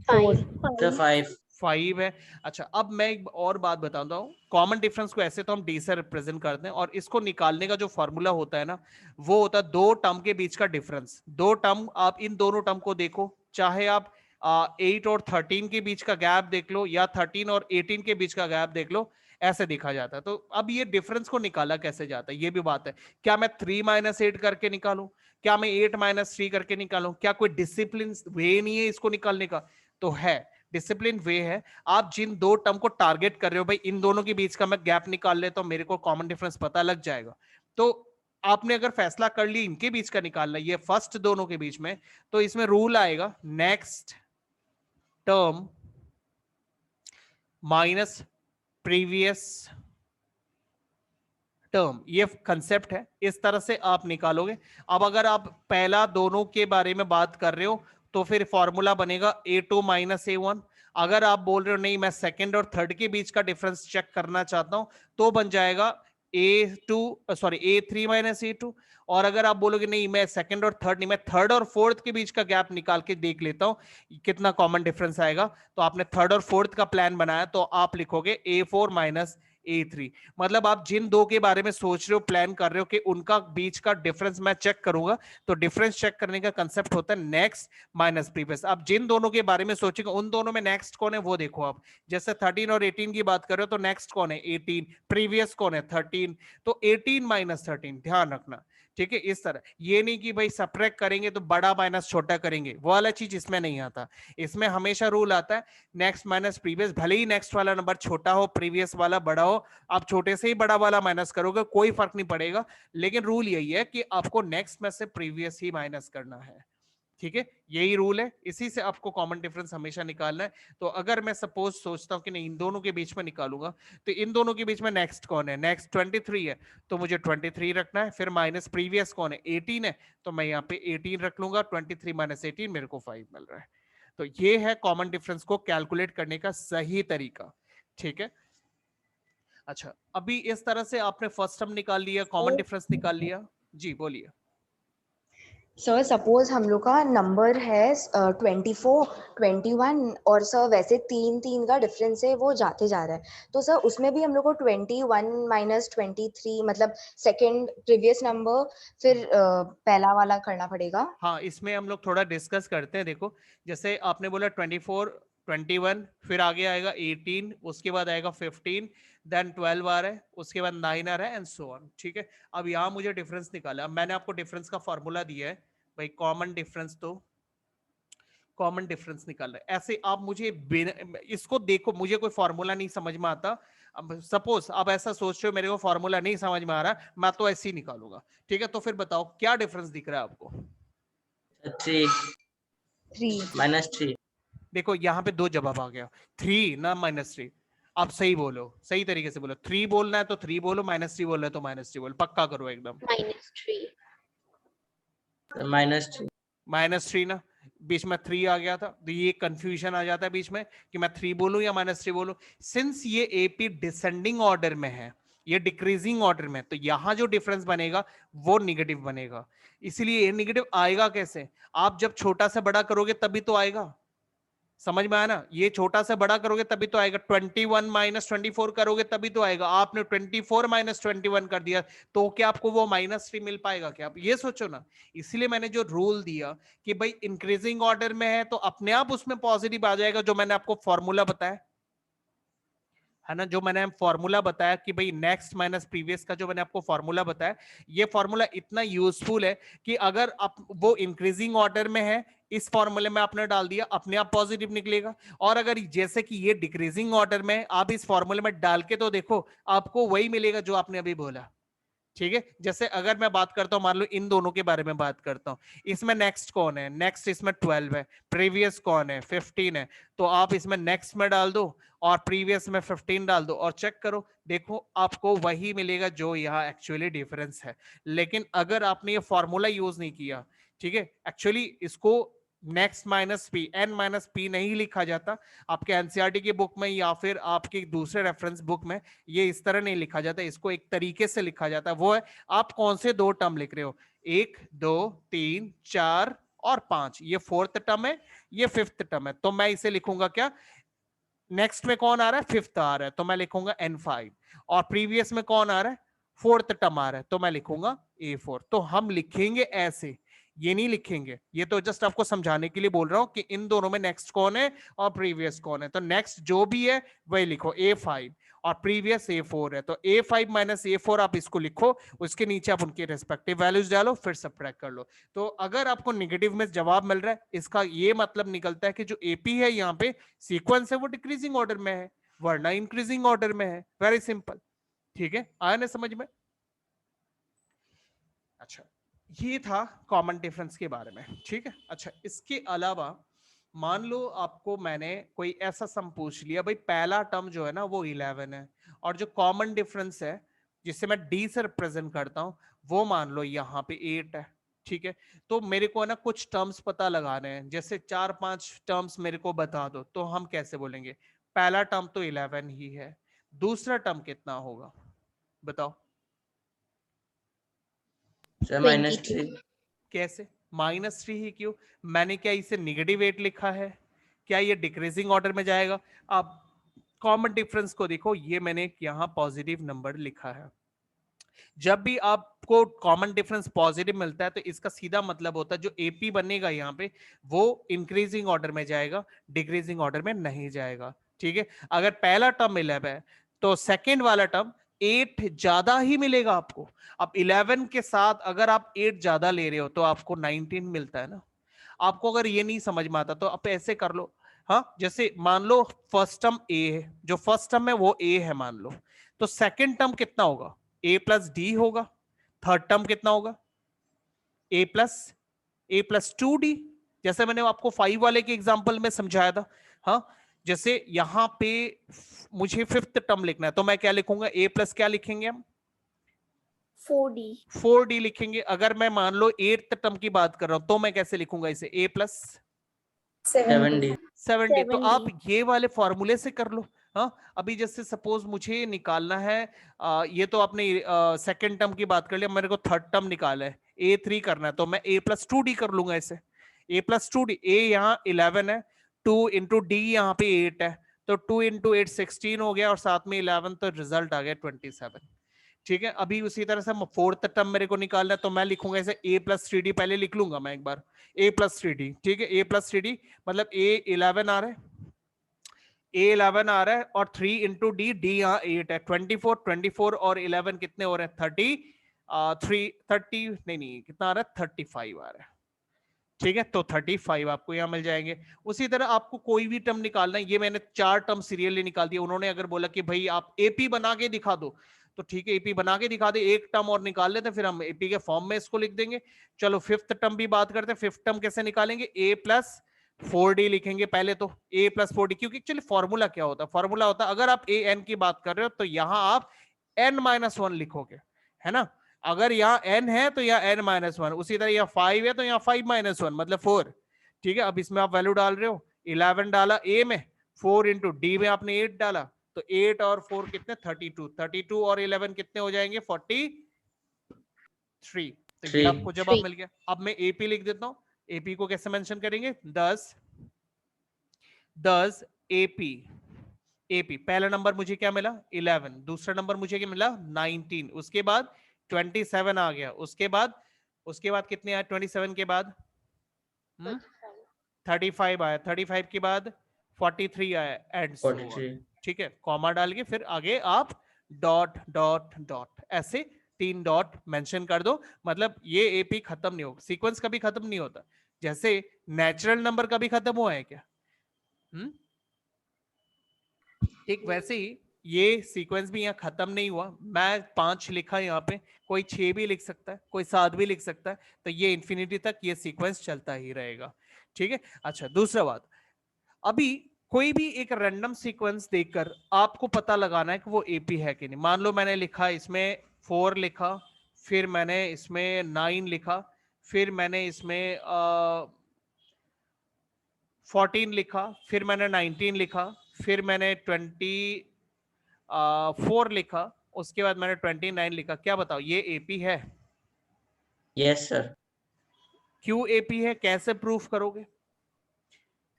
5. तो 5. 5 है। अच्छा, अब मैं एक और बात बताता हूँ। कॉमन डिफरेंस को ऐसे तो हम डी से रिप्रेजेंट करते हैं, और इसको निकालने का जो फॉर्मूला होता है ना, वो होता है दो टर्म के बीच का डिफरेंस। दो टर्म, आप इन दोनों टर्म को देखो, चाहे आप 8 और 13 के बीच का गैप देख लो, या 13 और 18 के बीच का गैप देख लो, ऐसे देखा जाता है। तो अब ये डिफरेंस को निकाला कैसे जाता है, ये भी बात है। क्या मैं 3 - 8 करके निकालूं, क्या मैं 8 - 3 करके निकालूं, क्या कोई डिसिप्लिन वे नहीं है इसको निकालने का? तो है, डिसिप्लिन वे है। आप जिन दो टर्म को टारगेट कर रहे हो, भाई इन दोनों के बीच का मैं गैप निकाल लेता हूं, मेरे को कॉमन डिफरेंस पता लग जाएगा। तो आपने अगर फैसला कर लिया इनके बीच का निकालना, ये फर्स्ट दोनों के बीच में, तो इसमें रूल आएगा next term minus previous term. ये कंसेप्ट है, इस तरह से आप निकालोगे। अब अगर आप पहला दोनों के बारे में बात कर रहे हो, तो फिर फॉर्मूला बनेगा A2 - A1। अगर आप बोल रहे हो नहीं मैं सेकंड और थर्ड के बीच का डिफरेंस चेक करना चाहता हूं, तो बन जाएगा A3 - A2। और अगर आप बोलोगे नहीं मैं सेकंड और थर्ड नहीं, मैं थर्ड और फोर्थ के बीच का गैप निकाल के देख लेता हूं कितना कॉमन डिफरेंस आएगा, तो आपने थर्ड और फोर्थ का प्लान बनाया, तो आप लिखोगे A4 - A3। मतलब आप जिन दो के बारे में सोच रहे हो, प्लान कर रहे हो कि उनका बीच का डिफरेंस मैं चेक करूंगा, तो डिफरेंस चेक करने का कंसेप्ट होता है नेक्स्ट माइनस प्रीवियस। आप जिन दोनों के बारे में सोचेंगे, उन दोनों में नेक्स्ट कौन है वो देखो। आप जैसे 13 और 18 की बात कर रहे हो, तो नेक्स्ट कौन है 18, प्रीवियस कौन है 13, तो 18 - 13 ध्यान रखना। ठीक है, इस तरह। ये नहीं कि भाई सब्ट्रैक्ट करेंगे तो बड़ा माइनस छोटा करेंगे, वो वाला चीज इसमें नहीं आता। इसमें हमेशा रूल आता है नेक्स्ट माइनस प्रीवियस, भले ही नेक्स्ट वाला नंबर छोटा हो प्रीवियस वाला बड़ा हो, आप छोटे से ही बड़ा वाला माइनस करोगे कोई फर्क नहीं पड़ेगा, लेकिन रूल यही है कि आपको नेक्स्ट में से प्रीवियस ही माइनस करना है। ठीक है, यही रूल है, इसी से आपको कॉमन डिफरेंस हमेशा निकालना है। तो अगर मैं सपोज सोचता हूं कि नहीं इन दोनों के बीच में निकालूंगा, तो इन दोनों के बीच में नेक्स्ट कौन है, नेक्स्ट 23 है, तो मुझे 23 रखना है। फिर माइनस प्रीवियस कौन है 18 है, तो मैं यहाँ पे 18 रख लूंगा। 23 - 18 मेरे को 5 मिल रहा है। तो ये है कॉमन डिफरेंस को कैलकुलेट करने का सही तरीका। ठीक है, अच्छा, अभी इस तरह से आपने फर्स्ट टर्म निकाल लिया, कॉमन डिफरेंस निकाल लिया। जी बोलिए। सर सपोज हम लोग का नंबर है 24, 21 और सर वैसे 3 का डिफरेंस है, वो जाते जा रहा है, तो सर उसमें भी हम लोग को 21 - 23 मतलब सेकंड प्रीवियस नंबर फिर पहला वाला करना पड़ेगा। हाँ, इसमें हम लोग थोड़ा डिस्कस करते हैं। देखो, जैसे आपने बोला 24, 21, फिर आगे आएगा 18, उसके बाद आएगा 15, देन 12 आ रहा है, उसके बाद 9 आ रहा है, एंड सो ऑन। ठीक है, अब यहाँ मुझे डिफरेंस निकाला। अब मैंने आपको डिफरेंस का फॉर्मूला दिया है भाई, कॉमन डिफरेंस, तो कॉमन डिफरेंस निकाल रहा है। ऐसे आप मुझे इसको देखो, मुझे कोई फॉर्मूला नहीं समझ में आता। अब सपोज आप ऐसा सोच रहे हो मेरे को फॉर्मूला नहीं समझ में आ रहा, मैं तो ऐसे ही निकालूंगा। ठीक है, तो फिर बताओ क्या डिफरेंस दिख रहा है आपको? 3 - 3। देखो यहाँ पे दो जवाब आ गया, 3 ना -3। आप सही बोलो, सही तरीके से बोलो। 3 बोलना है तो 3 बोलो, -3 बोलना है तो -3 बोलो, पक्का करो एकदम। -3. -3 ना, बीच में 3 आ गया था, तो ये कंफ्यूजन आ जाता है बीच में कि मैं 3 बोलूं या -3 बोलूं। सिंस ये एपी डिसेंडिंग ऑर्डर में है, ये डिक्रीजिंग ऑर्डर में, तो यहां जो डिफरेंस बनेगा वो निगेटिव बनेगा। इसलिए ये निगेटिव आएगा कैसे? आप जब छोटा से बड़ा करोगे तभी तो आएगा। समझ में आया ना? ये छोटा से बड़ा करोगे तभी तो आएगा। 21 - 24 करोगे तभी तो आएगा। आपने 24 - 21 कर दिया, तो क्या आपको वो -3 मिल पाएगा क्या? आप ये सोचो ना। इसलिए मैंने जो रूल दिया कि भाई इंक्रीजिंग ऑर्डर में है तो अपने आप उसमें पॉजिटिव आ जाएगा, जो मैंने आपको फॉर्मूला बताया है ना, जो मैंने फॉर्मूला बताया कि भाई नेक्स्ट माइनस प्रीवियस का जो मैंने आपको फॉर्मूला बताया, ये फॉर्मूला इतना यूजफुल है कि अगर आप वो इंक्रीजिंग ऑर्डर में है, इस फॉर्मूले में आपने डाल दिया, अपने आप पॉजिटिव निकलेगा। और अगर जैसे कि ये डिक्रीजिंग ऑर्डर में, आप इस फॉर्मूले में डाल के तो देखो, आपको वही मिलेगा जो आपने अभी बोला। ठीक है, जैसे अगर मैं बात करता हूं, मान लो इन दोनों के बारे में बात करता हूं, इसमें नेक्स्ट कौन है, नेक्स्ट इसमें 12 है, प्रीवियस कौन है 15 है, तो आप इसमें नेक्स्ट में डाल दो और प्रीवियस में 15 डाल दो और चेक करो, देखो आपको वही मिलेगा जो यहाँ एक्चुअली डिफरेंस है। लेकिन अगर आपने ये फॉर्मूला यूज नहीं किया, ठीक है, एक्चुअली इसको next minus p, n minus p नहीं लिखा जाता आपके एनसीईआरटी की बुक में या फिर आपके दूसरे रेफरेंस बुक में, ये इस तरह नहीं लिखा जाता, इसको एक तरीके से लिखा जाता है, वो है आप कौन से दो टर्म लिख रहे हो, 1 2 3 4 और 5, ये फोर्थ टर्म है, ये फिफ्थ टर्म है, तो मैं इसे लिखूंगा क्या, नेक्स्ट में कौन आ रहा है, फिफ्थ आ रहा है, तो मैं लिखूंगा N5, और प्रीवियस में कौन आ रहा है, फोर्थ टर्म आ रहा है, तो मैं लिखूंगा A4। तो हम लिखेंगे ऐसे, ये नहीं लिखेंगे, ये तो जस्ट आपको समझाने के लिए बोल रहा हूं कि इन दोनों में नेक्स्ट कौन है और प्रीवियस कौन है, तो नेक्स्ट जो भी है वही लिखो, A5 और प्रीवियस A4 है, तो A5 माइनस A4 आप इसको लिखो, उसके नीचे आप उनके रेस्पेक्टिव वैल्यूज डालो, फिर सबट्रैक्ट कर लो। तो अगर आपको नेगेटिव में जवाब मिल रहा है, इसका ये मतलब निकलता है कि जो AP है यहाँ पे सीक्वेंस है वो डिक्रीजिंग ऑर्डर में है, वरना इंक्रीजिंग ऑर्डर में है, वेरी सिंपल। ठीक है, आया ना समझ में? अच्छा, ये था कॉमन डिफरेंस के बारे में। ठीक है, अच्छा इसके अलावा मान लो आपको मैंने कोई ऐसा सम पूछ लिया, भाई पहला टर्म जो है ना वो 11 है और जो कॉमन डिफरेंस है जिसे मैं डी से रिप्रेजेंट करता हूं वो मान लो यहाँ पे 8 है। ठीक है, तो मेरे को है ना कुछ टर्म्स पता लगाने हैं, जैसे 4-5 टर्म्स मेरे को बता दो, तो हम कैसे बोलेंगे, पहला टर्म तो 11 ही है, दूसरा टर्म कितना होगा बताओ? सर -3। कैसे -3 ही क्यों, मैंने क्या इसे नेगेटिव 8 लिखा है, क्या ये डिक्रीजिंग ऑर्डर में जाएगा? आप कॉमन डिफरेंस को देखो, ये मैंने यहाँ पॉजिटिव नंबर लिखा है, जब भी आपको कॉमन डिफरेंस पॉजिटिव मिलता है तो इसका सीधा मतलब होता है जो एपी बनेगा यहाँ पे वो इंक्रीजिंग ऑर्डर में जाएगा, डिक्रीजिंग ऑर्डर में नहीं जाएगा। ठीक है, अगर पहला टर्म 11 है तो सेकेंड वाला टर्म 8 ज्यादा ही मिलेगा आपको। अब 11 के साथ अगर आप 8 ज्यादा ले रहे हो तो आपको 19 मिलता है ना। आपको अगर ये नहीं समझ में आता तो आप ऐसे कर लो, हाँ जैसे मान लो फर्स्ट टर्म ए है, जो फर्स्ट टर्म है वो ए है मान लो, तो सेकेंड टर्म कितना होगा, ए प्लस डी होगा, थर्ड टर्म कितना होगा, ए प्लस 2D, जैसे मैंने आपको 5 वाले के एग्जांपल में समझाया था। हाँ, जैसे यहां पे मुझे फिफ्थ टर्म लिखना है तो मैं क्या लिखूंगा, ए प्लस क्या लिखेंगे हम, 4D लिखेंगे। अगर मैं मान लो 8th टर्म की बात कर रहा हूं तो मैं कैसे लिखूंगा इसे, ए प्लस 7D। 7D। तो आप ये वाले फॉर्मूले से कर लो। हाँ, अभी जैसे सपोज मुझे निकालना है ये तो आपने सेकेंड टर्म की बात कर लिया, मेरे को थर्ड टर्म निकाला है, A3 करना है तो मैं A+2D कर लूंगा इसे, A+2D। A यहाँ 11 है, 2 इंटू डी यहाँ पे 8 है, तो 2 इंटू 8 16 हो गया और साथ में 11, तो रिजल्ट आ गया 27। ठीक है, अभी उसी तरह से फोर्थ टर्म मेरे को निकालना है तो मैं लिखूंगा इसे A+3D, पहले लिख लूंगा मैं एक बार A+3D। ठीक है, A+3D मतलब A11 आ रहा है, A11 आ रहा है और 3 इंटू डी, डी यहाँ 8 है, 24 और 11 कितने हो रहे हैं, 30 नहीं कितना आ रहा है, 35 आ रहा है। ठीक है, तो 35 आपको यहाँ मिल जाएंगे। उसी तरह आपको कोई भी टर्म निकालना है, ये मैंने 4 टर्म सीरियली निकाल दिए। उन्होंने अगर बोला कि भाई आप एपी बना के दिखा दो, तो ठीक है एपी बना के दिखा दे, एक टर्म और निकाल लेते फिर हम एपी के फॉर्म में इसको लिख देंगे। चलो फिफ्थ टर्म भी बात करते हैं, फिफ्थ टर्म कैसे निकालेंगे, A+4D लिखेंगे पहले तो, A+4D, क्योंकि एक्चुअली फॉर्मूला क्या होता है, फॉर्मूला होता है अगर आप an की बात कर रहे हो तो यहां आप n-1 लिखोगे, है ना। अगर यहाँ n है तो यहाँ n-1, उसी तरह यहाँ 5 है तो यहाँ 5-1 मतलब 4। ठीक है, अब इसमें आप वैल्यू डाल रहे हो, 11 डाला a में, 4 इंटू डी में आपने 8 डाला, तो 8 और 4 कितने, 32 और 11 कितने हो जाएंगे, 43। तो ये आपको जवाब मिल गया। अब मैं एपी लिख देता हूं, एपी को कैसे मेंशन करेंगे, 10 एपी पहला नंबर मुझे क्या मिला 11, दूसरा नंबर मुझे क्या मिला 19, उसके बाद 27 आ गया, उसके बाद कितने आए 27 के बाद 35 आया, 35 के बाद 43 आया, एंड सो ऑन। ठीक है, कॉमा डाल के फिर आगे आप डॉट डॉट डॉट ऐसे 3 डॉट मेंशन कर दो, मतलब ये एपी खत्म नहीं होगा, सीक्वेंस कभी खत्म नहीं होता, जैसे नेचुरल नंबर कभी खत्म हुआ है क्या, ठीक वैसे ही ये सीक्वेंस भी यहाँ खत्म नहीं हुआ, मैं 5 लिखा यहाँ पे, कोई 6 भी लिख सकता है, कोई 7 भी लिख सकता है, तो ये इंफिनिटी तक ये सीक्वेंस चलता ही रहेगा। ठीक है। अच्छा, दूसरा बात, अभी कोई भी एक रैंडम सीक्वेंस देखकर आपको पता लगाना है कि वो एपी है कि नहीं। मान लो मैंने लिखा इसमें 4 लिखा, फिर मैंने इसमें 9 लिखा, फिर मैंने इसमें 14 लिखा, फिर मैंने 19 लिखा, फिर मैंने 24 लिखा, उसके बाद मैंने 29 लिखा। क्या बताओ, ये एपी है? Yes sir. क्यों एपी है, कैसे प्रूफ करोगे,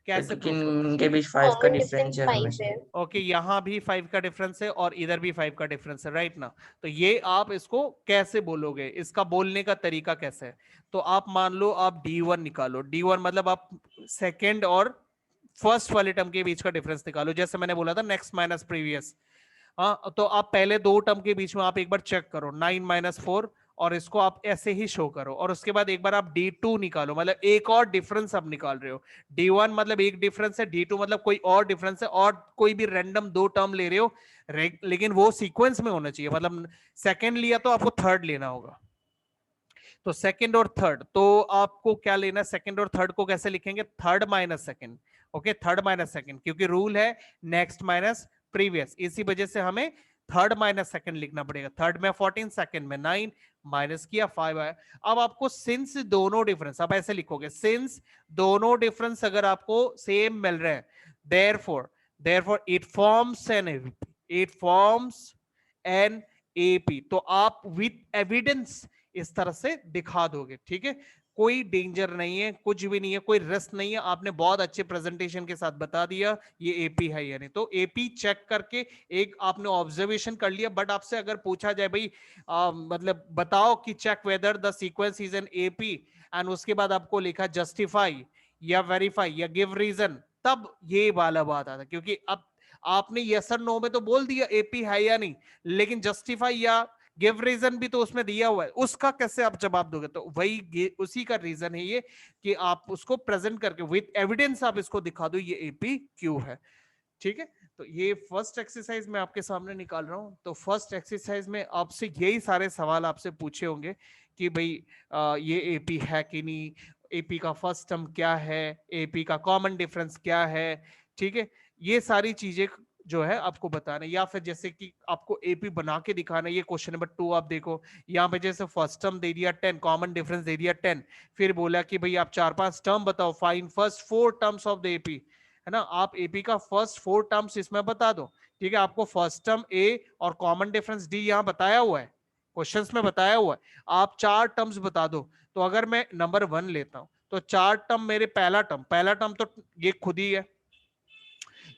कैसे क्योंकि प्रूफ करोगे? इनके बीच 5 का Common डिफरेंस difference है 5 हमेशा। है। ओके, यहाँ भी 5 का डिफरेंस है और इधर भी 5 का डिफरेंस है, राइट ना। तो ये आप इसको कैसे बोलोगे, इसका बोलने का तरीका कैसे है? तो आप मान लो आप D1 निकालो, D1 मतलब आप सेकंड और फर्स्ट वाले टर्म के बीच का डिफरेंस निकालो, जैसे मैंने बोला था नेक्स्ट माइनस प्रीवियस। हाँ, तो आप पहले दो टर्म के बीच में आप एक बार चेक करो, 9 - 4, और इसको आप ऐसे ही शो करो, और उसके बाद एक बार आप D2 निकालो, मतलब एक और डिफरेंस आप निकाल रहे हो। D1 मतलब एक डिफरेंस है, D2 मतलब कोई और डिफरेंस है, और कोई भी रैंडम दो टर्म ले रहे हो, लेकिन वो सीक्वेंस में होना चाहिए, मतलब सेकंड लिया तो आपको थर्ड लेना होगा। तो सेकंड और थर्ड, तो आपको क्या लेना, सेकंड और थर्ड को कैसे लिखेंगे, third minus second. Okay, third minus second, क्योंकि रूल है नेक्स्ट माइनस प्रीवियस, इसी वजह से हमें थर्ड माइनस सेकंड लिखना पड़ेगा। थर्ड में 14, सेकंड में 9, माइनस किया 5 आया। अब आपको सिंस दोनों डिफरेंस, अब ऐसे लिखोगे, सिंस दोनों डिफरेंस अगर आपको सेम मिल रहे हैं, therefore it forms an AP. तो आप विथ एविडेंस इस तरह से दिखा दोगे। ठीक है, कोई डेंजर नहीं है, कुछ भी नहीं है, कोई रिस्क नहीं है, आपने बहुत अच्छे प्रेजेंटेशन के साथ बता दिया ये एपी है या नहीं। तो एपी चेक करके एक आपने ऑब्जर्वेशन कर लिया, बट आपसे अगर पूछा जाए भाई मतलब बताओ कि check whether the sequence is an AP, and उसके बाद आपको लिखा जस्टिफाई या वेरीफाई या गिव रीजन, तब ये वाला बात आता, क्योंकि अब आपने यस और नो में तो बोल दिया एपी है या नहीं, लेकिन जस्टिफाई या गिव रीजन भी तो उसमें दिया हुआ है, उसका कैसे आप जवाब दोगे? तो वही उसी का रीजन है ये कि आप उसको प्रेजेंट करके विद एविडेंस आप इसको दिखा दो ये एपी क्यों है। ठीक है, तो ये फर्स्ट एक्सरसाइज मैं आपके सामने निकाल रहा हूं। तो फर्स्ट एक्सरसाइज में आपसे यही सारे सवाल आपसे पूछे होंगे कि भाई ये एपी है कि नहीं, एपी का फर्स्ट टर्म क्या है, एपी का कॉमन डिफरेंस क्या है। ठीक है, ये सारी चीजें जो है आपको बताना, या फिर जैसे कि आपको एपी बना के दिखाना। ये क्वेश्चन नंबर 2 आप देखो, यहाँ पे जैसे फर्स्ट टर्म दे दिया 10, कॉमन डिफरेंस दे दिया 10, फिर बोला कि भाई आप 4-5 टर्म बताओ, find first 4 terms of the AP, है ना। आप एपी का फर्स्ट 4 टर्म्स इसमें बता दो। ठीक है, आपको फर्स्ट टर्म ए और कॉमन डिफरेंस डी यहाँ बताया हुआ है, क्वेश्चंस में बताया हुआ है, आप 4 टर्म्स बता दो। तो अगर मैं नंबर 1 लेता हूं तो 4 टर्म मेरे पहला टर्म तो ये खुद ही है,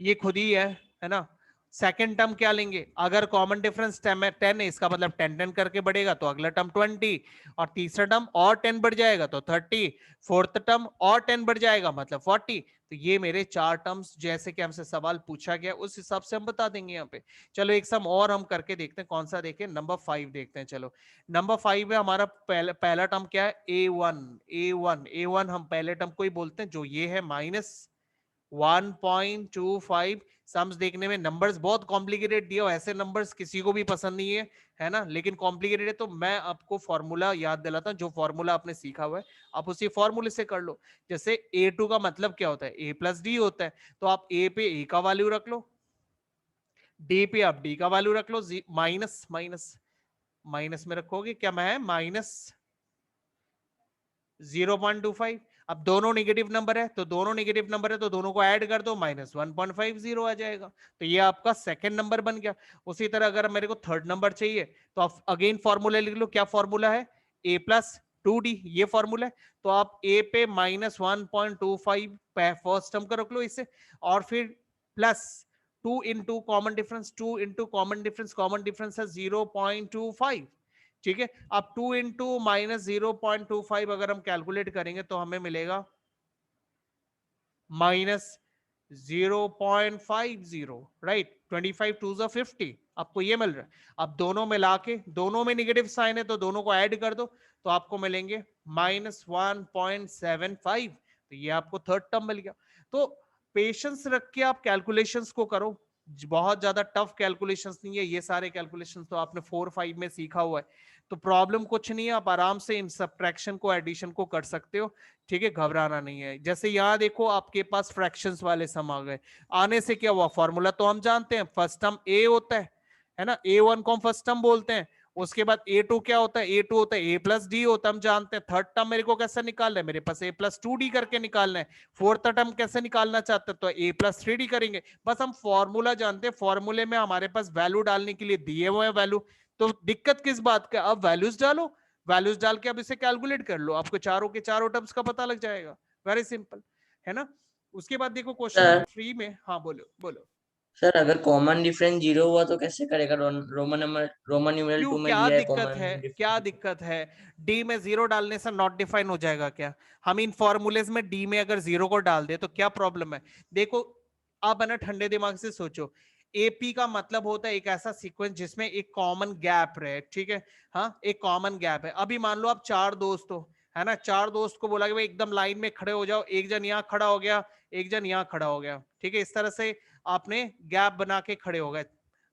ये खुद ही है ना। सेकंड टर्म क्या लेंगे, अगर कॉमन डिफरेंस 10 है, इसका मतलब 10 करके बढ़ेगा तो अगला टर्म 20, और तीसरा टर्म और 10 बढ़ जाएगा तो 30, फोर्थ टर्म और 10 बढ़ जाएगा मतलब 40। तो ये मेरे 4 टर्म्स, जैसे कि हमसे सवाल पूछा गया उस हिसाब से हम बता देंगे यहाँ पे। चलो एक सम और हम करके देखते हैं, कौन सा देखें, नंबर 5 देखते हैं। चलो नंबर 5 में हमारा पहला टर्म क्या है, A1 हम पहले टर्म को ही बोलते हैं, जो ये है -1.25। सम्स देखने में नंबर्स बहुत कॉम्प्लिकेटेड दिया, ऐसे नंबर्स किसी को भी पसंद नहीं है ना, लेकिन कॉम्प्लिकेटेड है। तो मैं आपको फॉर्मूला याद दिलाता हूं, जो फॉर्मूला आपने सीखा हुआ है आप उसी फॉर्मूले से कर लो। जैसे A2 का मतलब क्या होता है, A + D होता है, तो आप A पे A का वैल्यू रख लो, D पे आप D का वैल्यू रख लो, माइनस माइनस माइनस में रखोगे क्या, मैं -0.25। अब दोनों नेगेटिव नंबर है तो दोनों को ऐड कर दो, -1.50 आ जाएगा। तो ये आपका सेकंड नंबर बन गया। उसी तरह अगर मेरे को थर्ड नंबर चाहिए तो आप अगेन फॉर्मूला लिख लो, क्या फॉर्मूला है, A + 2D, ये फॉर्मूला है। तो आप A पे -1.25 फर्स्ट टर्म का रख लो इसे, और फिर plus 2 into common difference, common difference है 0.25। ठीक है, अब 2 इंटू -0.25 अगर हम कैलकुलेट करेंगे तो हमें मिलेगा -0.50, राइट। 25 2 ज़ा 50, आपको ये मिल रहा है। अब दोनों मिला के, दोनों में नेगेटिव साइन है तो दोनों को ऐड कर दो, तो आपको मिलेंगे -1.75। तो ये आपको थर्ड टर्म मिल गया। तो पेशेंस रख के आप कैलकुलेशंस को करो, बहुत ज्यादा टफ कैलकुलेशंस नहीं है, ये सारे कैलकुलेशंस तो आपने 4-5 में सीखा हुआ है, तो प्रॉब्लम कुछ नहीं है, आप आराम से इन सब्ट्रैक्शन को एडिशन को कर सकते हो, ठीक है, घबराना नहीं है। जैसे यहाँ देखो आपके पास फ्रैक्शंस वाले सम आ गए, आने से क्या हुआ, फॉर्मूला तो हम जानते हैं, फर्स्ट टर्म ए होता है ना, A1 को हम फर्स्ट टर्म बोलते हैं, उसके बाद A2 क्या होता है, A2 होता है A+D होता है, हम जानते हैं। थर्ड टर्म मेरे को कैसे निकालना है, मेरे पास A+2D करके निकालना है। फोर्थ टर्म कैसे निकालना चाहते हैं, तो A+3D करेंगे। बस हम फॉर्मूला जानते हैं, फॉर्मूले में हमारे पास वैल्यू डालने के लिए दिए हुए हैं वैल्यू, तो दिक्कत किस बात का, अब वैल्यूज डालो, वैल्यूज डाल के अब इसे कैलकुलेट कर लो, आपको चारों के चारों टर्म्स का पता लग जाएगा, वेरी सिंपल है ना। उसके बाद देखो क्वेश्चन 3 में, हाँ बोलो बोलो। सर अगर कॉमन डिफरेंस 0 हुआ तो कैसे करेगा, रोमन न्यूमेरल क्यों, 2 में क्या दिया है दिक्कत है, कॉमन क्या डिफरेंस। दिक्कत है, डी में 0 डालने से नॉट डिफाइन हो जाएगा क्या, हम इन फॉर्मूलेज में डी में अगर 0 को डाल दे तो क्या प्रॉब्लम है। देखो आप है ना ठंडे दिमाग से सोचो, एपी का मतलब होता है एक ऐसा सीक्वेंस जिसमें एक कॉमन गैप रहे, ठीक है, हाँ एक कॉमन गैप है। अभी मान लो आप 4 दोस्त हो, है ना, 4 दोस्त को बोला कि भाई एकदम लाइन में खड़े हो जाओ, एक जन यहाँ खड़ा हो गया, एक जन यहाँ खड़ा हो गया, ठीक है, इस तरह से आपने गैप बना के खड़े हो गए,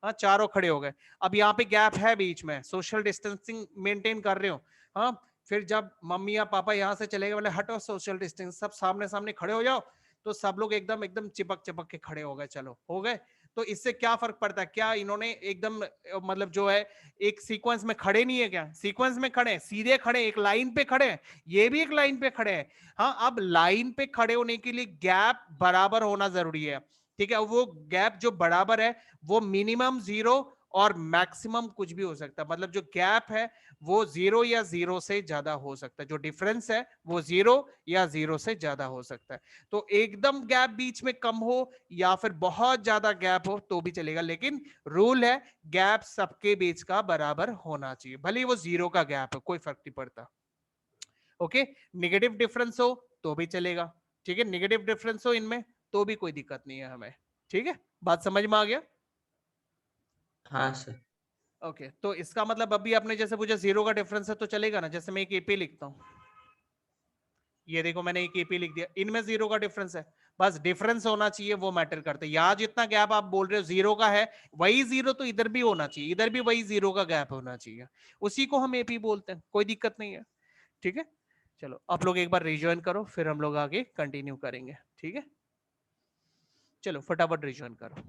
हाँ चारों खड़े हो गए। अब यहाँ पे गैप है बीच में, सोशल डिस्टेंसिंग मेंटेन कर रहे हो, हाँ फिर जब मम्मी या पापा यहाँ से चले गए, बोले हटो सोशल डिस्टेंस, सब सामने सामने खड़े हो जाओ, तो सब लोग एकदम एकदम चिपक चिपक के खड़े हो गए, चलो हो गए। तो इससे क्या फर्क पड़ता है, क्या इन्होंने एकदम मतलब जो है एक सीक्वेंस में खड़े नहीं है, क्या सीक्वेंस में खड़े हैं, सीधे खड़े, एक लाइन पे खड़े हैं, ये भी एक लाइन पे खड़े हैं। हाँ अब लाइन पे खड़े होने के लिए गैप बराबर होना जरूरी है, ठीक है, वो गैप जो बराबर है वो मिनिमम 0 और मैक्सिमम कुछ भी हो सकता है, मतलब जो गैप है वो 0 या 0 से ज्यादा हो सकता है, जो डिफरेंस है वो 0 या 0 से ज्यादा हो सकता है। तो एकदम गैप बीच में कम हो या फिर बहुत ज्यादा गैप हो तो भी चलेगा, लेकिन रूल है गैप सबके बीच का बराबर होना चाहिए, भले वो 0 का गैप है, कोई फर्क नहीं पड़ता। ओके, नेगेटिव डिफरेंस हो तो भी चलेगा, ठीक है, नेगेटिव डिफरेंस हो इनमें तो भी कोई दिक्कत नहीं है हमें, ठीक है, बात समझ में आ गया। हाँ सर। ओके तो इसका मतलब अभी आपने जैसे पूछा 0 का डिफरेंस है तो चलेगा ना, जैसे मैं एक एपी लिखता हूं, ये देखो मैंने एक एपी लिख दिया, इनमें 0 का डिफरेंस है, बस डिफरेंस होना चाहिए वो मैटर करते हैं। यहाँ जितना गैप आप बोल रहे हो 0 का है, वही 0 तो इधर भी होना चाहिए, इधर भी वही 0 का गैप होना चाहिए, उसी को हम एपी बोलते हैं, कोई दिक्कत नहीं है, ठीक है। चलो आप लोग एक बार रिजॉइन करो, फिर हम लोग आगे कंटिन्यू करेंगे, ठीक है, चलो फटाफट रिजॉइन करो।